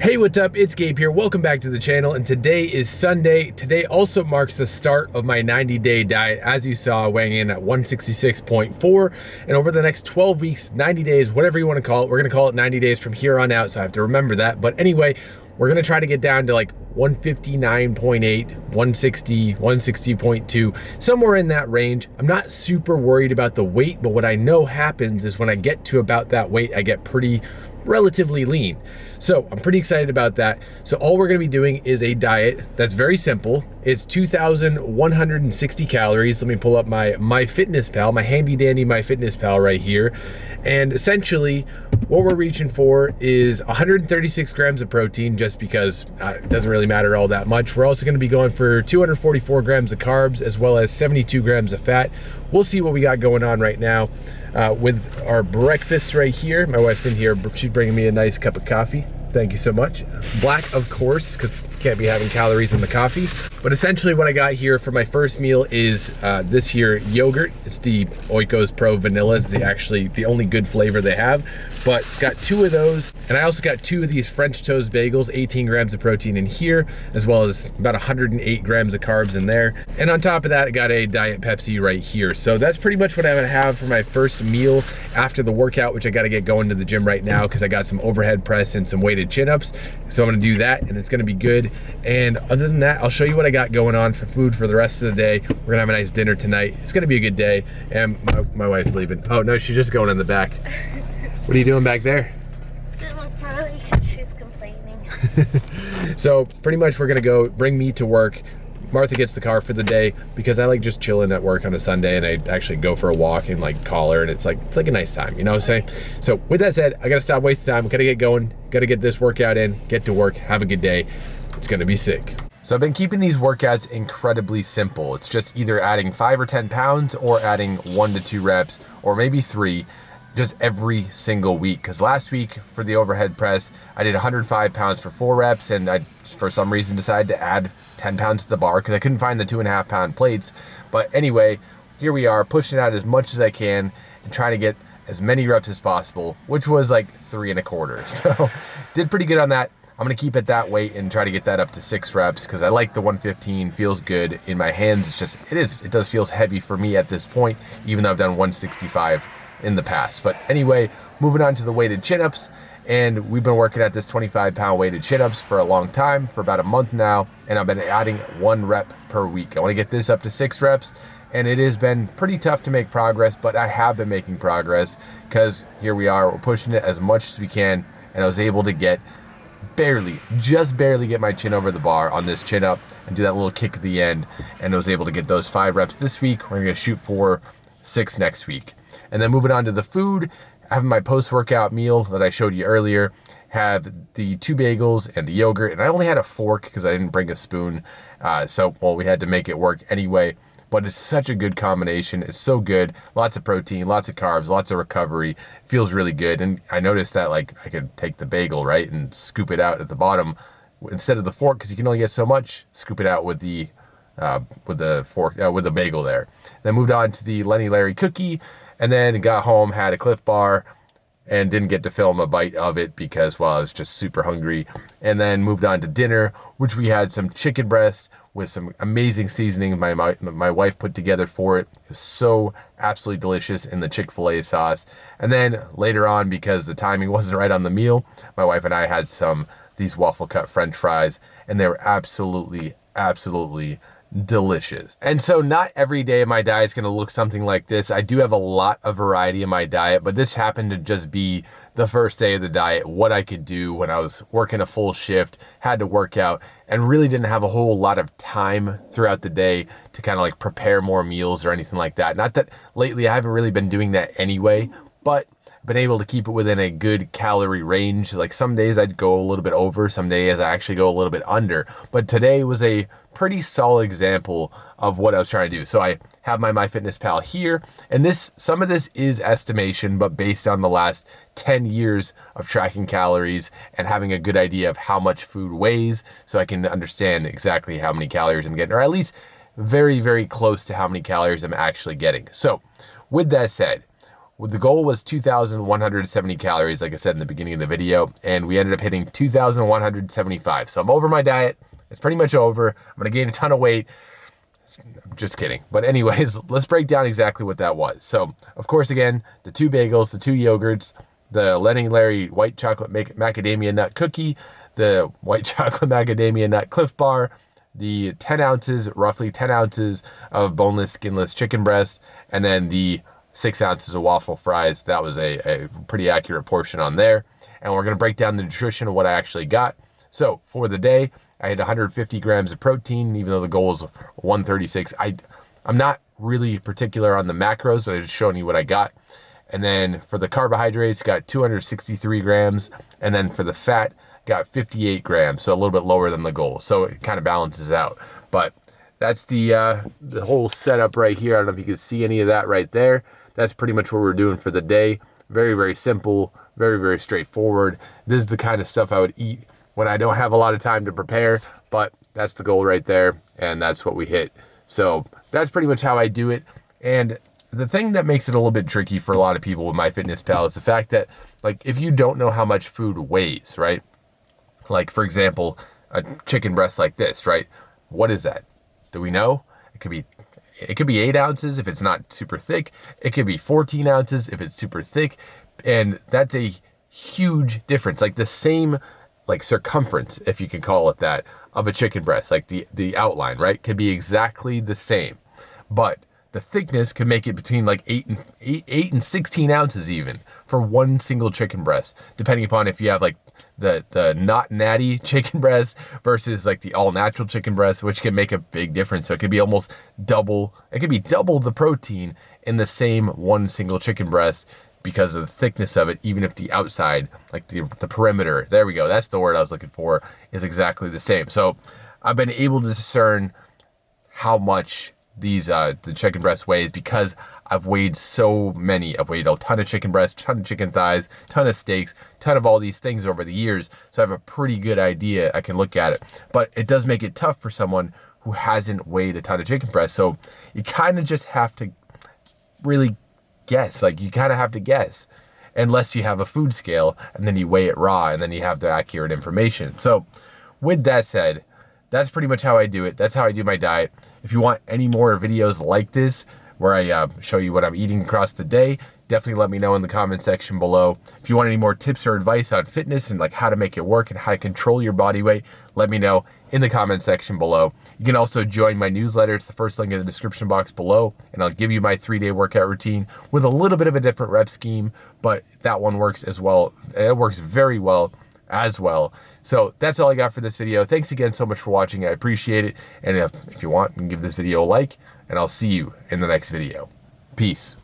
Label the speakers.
Speaker 1: Hey, what's up? It's Gabe here. Welcome back to the channel, and today is Sunday. Today also marks the start of my 90-day diet. As you saw, weighing in at 166.4, and over the next 12 weeks, 90 days, whatever you want to call it, we're going to call it 90 days from here on out, so I have to remember that. But anyway, we're going to try to get down to like 159.8, 160, 160.2, somewhere in that range. I'm not super worried about the weight, but what I know happens is when I get to about that weight, I get relatively lean. So I'm pretty excited about that. So all we're gonna be doing is a diet that's very simple. It's 2,160 calories. Let me pull up my MyFitnessPal, my handy dandy MyFitnessPal right here. And essentially what we're reaching for is 136 grams of protein, just because it doesn't really matter all that much. We're also gonna be going for 244 grams of carbs, as well as 72 grams of fat. We'll see what we got going on right now. With our breakfast right here. My wife's in here, she's bringing me a nice cup of coffee. Thank you so much. Black, of course, because can't be having calories in the coffee. But essentially what I got here for my first meal is this here yogurt. It's the Oikos Pro Vanilla. It's actually the only good flavor they have. But got 2 of those, and I also got 2 of these French toast bagels, 18 grams of protein in here, as well as about 108 grams of carbs in there. And on top of that, I got a Diet Pepsi right here. So that's pretty much what I'm gonna have for my first meal after the workout, which I gotta get going to the gym right now because I got some overhead press and some weighted chin-ups. So I'm gonna do that, and it's gonna be good. And other than that, I'll show you what I got going on for food for the rest of the day. We're gonna have a nice dinner tonight. It's gonna be a good day. And my wife's leaving. Oh no, she's just going in the back. What are you doing back there?
Speaker 2: Sitting with Carly because she's complaining.
Speaker 1: So pretty much we're gonna go bring me to work. Martha gets the car for the day because I like just chilling at work on a Sunday, and I actually go for a walk and like call her, and it's like a nice time, you know what I'm saying? So with that said, I gotta stop wasting time, gotta get going, gotta get this workout in, get to work, have a good day. It's gonna be sick. So I've been keeping these workouts incredibly simple. It's just either adding 5 or 10 pounds or adding 1 to 2 reps or maybe 3. Just every single week. Because last week for the overhead press, I did 105 pounds for 4 reps, and I, for some reason, decided to add 10 pounds to the bar because I couldn't find the 2.5 pound plates. But anyway, here we are pushing out as much as I can and trying to get as many reps as possible, which was like 3 1/4. So did pretty good on that. I'm gonna keep it that weight and try to get that up to 6 reps because I like the 115, feels good in my hands. It's just, it does feels heavy for me at this point, even though I've done 165 in the past. But anyway, moving on to the weighted chin-ups, and we've been working at this 25-pound weighted chin-ups for a long time, for about a month now, and I've been adding 1 rep per week. I want to get this up to 6 reps, and it has been pretty tough to make progress, but I have been making progress because here we are, we're pushing it as much as we can, and I was able to get just barely get my chin over the bar on this chin up and do that little kick at the end, and I was able to get those 5 reps this week. We're gonna shoot for 6 next week. And then moving on to the food, having my post-workout meal that I showed you earlier, have the 2 bagels and the yogurt, and I only had a fork because I didn't bring a spoon, so we had to make it work anyway. But it's such a good combination. It's so good. Lots of protein, lots of carbs, lots of recovery. Feels really good. And I noticed that like I could take the bagel, right, and scoop it out at the bottom instead of the fork, because you can only get so much. Scoop it out with the fork, with the bagel there. Then moved on to the Lenny Larry cookie, and then got home, had a Cliff Bar, and didn't get to film a bite of it because, well, I was just super hungry. And then moved on to dinner, which we had some chicken breast with some amazing seasoning my wife put together for it. It was so absolutely delicious in the Chick-fil-A sauce. And then later on, because the timing wasn't right on the meal, my wife and I had these waffle cut French fries, and they were absolutely delicious. And so not every day my diet is going to look something like this. I do have a lot of variety in my diet, but this happened to just be the first day of the diet, what I could do when I was working a full shift, had to work out, and really didn't have a whole lot of time throughout the day to kind of like prepare more meals or anything like that. Not that lately I haven't really been doing that anyway, but been able to keep it within a good calorie range. Like some days I'd go a little bit over, some days I actually go a little bit under, but today was a pretty solid example of what I was trying to do. So I have my MyFitnessPal here, and some of this is estimation, but based on the last 10 years of tracking calories and having a good idea of how much food weighs, so I can understand exactly how many calories I'm getting, or at least very, very close to how many calories I'm actually getting. So with that said, the goal was 2,170 calories, like I said in the beginning of the video, and we ended up hitting 2,175. So I'm over my diet. It's pretty much over. I'm going to gain a ton of weight. Just kidding. But anyways, let's break down exactly what that was. So, of course, again, the 2 bagels, the 2 yogurts, the Lenny Larry white chocolate macadamia nut cookie, the white chocolate macadamia nut Cliff Bar, the 10 ounces, roughly 10 ounces of boneless, skinless chicken breast, and then the 6 ounces of waffle fries. That was a pretty accurate portion on there. And we're going to break down the nutrition of what I actually got. So for the day, I had 150 grams of protein, even though the goal was 136. I'm not really particular on the macros, but I'm just showing you what I got. And then for the carbohydrates, got 263 grams. And then for the fat, got 58 grams, so a little bit lower than the goal. So it kind of balances out. But that's the whole setup right here. I don't know if you can see any of that right there. That's pretty much what we're doing for the day. Very, very simple, very, very straightforward. This is the kind of stuff I would eat when I don't have a lot of time to prepare, but that's the goal right there, and that's what we hit. So that's pretty much how I do it. And the thing that makes it a little bit tricky for a lot of people with MyFitnessPal is the fact that, like, if you don't know how much food weighs, right? Like, for example, a chicken breast like this, right? What is that? Do we know? It could be 8 ounces if it's not super thick. It could be 14 ounces if it's super thick. And that's a huge difference. Like the same, like, circumference, if you can call it that, of a chicken breast, like the outline, right, could be exactly the same. But the thickness can make it between like 8 and 16 ounces even for one single chicken breast, depending upon if you have like the not natty chicken breast versus like the all natural chicken breast, which can make a big difference. So it could be almost double. It could be double the protein in the same one single chicken breast because of the thickness of it, even if the outside, like the perimeter, there we go, that's the word I was looking for, is exactly the same. So I've been able to discern how much these the chicken breast weighs because I've weighed so many. I've weighed a ton of chicken breasts, ton of chicken thighs, ton of steaks, ton of all these things over the years. So I have a pretty good idea. I can look at it, but it does make it tough for someone who hasn't weighed a ton of chicken breasts. So you kind of just have to really guess. Like, you kind of have to guess unless you have a food scale and then you weigh it raw and then you have the accurate information. So with that said, that's pretty much how I do it. That's how I do my diet. If you want any more videos like this, where I show you what I'm eating across the day, definitely let me know in the comment section below. If you want any more tips or advice on fitness and like how to make it work and how to control your body weight, let me know in the comment section below. You can also join my newsletter. It's the first link in the description box below, and I'll give you my 3-day workout routine with a little bit of a different rep scheme, but that one works as well. It works very well as well. So that's all I got for this video. Thanks again so much for watching. I appreciate it. And if you want, you can give this video a like, and I'll see you in the next video. Peace.